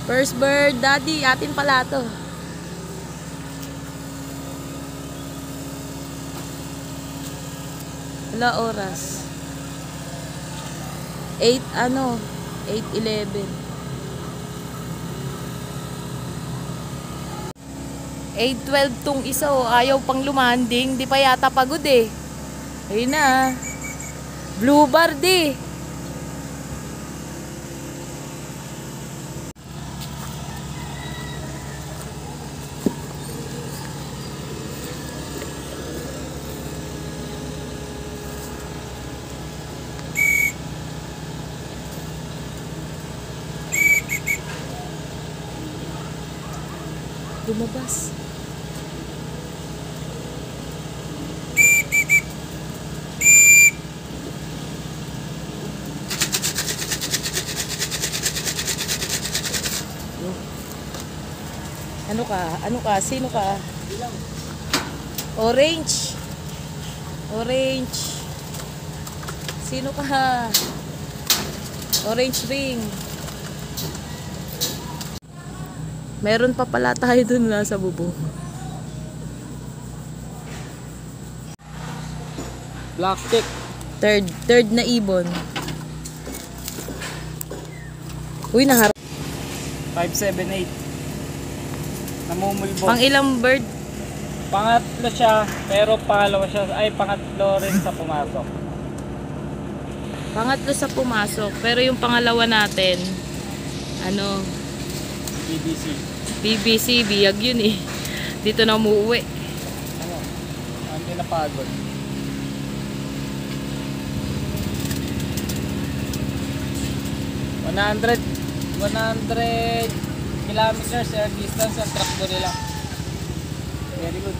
First bird, daddy, atin pala to. Wala oras. 8:11. 8:12 tong isa oh. Ayaw pang lumanding. Di pa yata pagod eh. Ayun na. Blue bar di. Lumabas. Ano ka? Ano ka? Sino ka? Orange. Orange. Sino ka? Orange ring. Meron pa pala tayo dun sa bubong. Black tick. Third na ibon. Uy, naharap. 578. Namumulbog. Pang ilang bird? Pangatlo siya, pero pangalawa siya, ay pangatlo rin sa pumasok. Pangatlo sa pumasok. Pero yung pangalawa natin, ano? BBC. BBC, biyag yun eh. Dito na umuwi. Ano? Hindi napagod. 100 kilometers air distance ang tractor nila. Very good.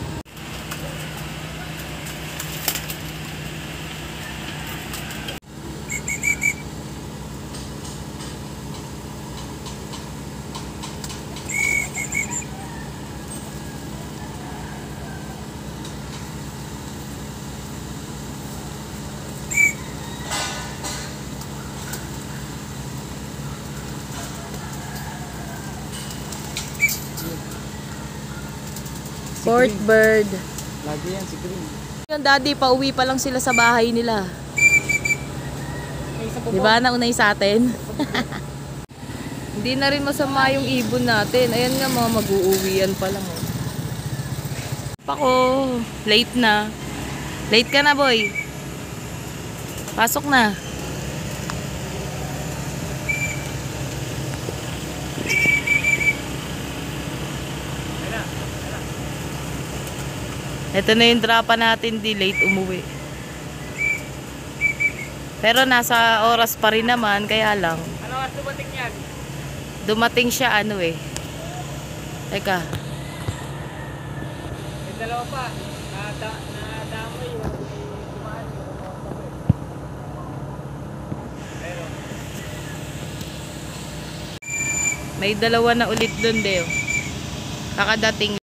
Fourth bird. Lagi yan si Green. Yung daddy, pauwi pa lang sila sa bahay nila. Di ba? Naunay sa atin. Hindi na rin masama yung ibon natin. Ayan nga, mga mag-uuwian pa lang. Oh. Pako, late na. Late ka na, boy. Pasok na. Ito na yung drapa natin, di late umuwi. Pero nasa oras pa rin naman, kaya lang. Ano oras dumating yan? Dumating siya ano eh. Teka. May dalawa pa. Nadamay yung kumaan. Pero May dalawa na ulit dun, Deo. Kakadating.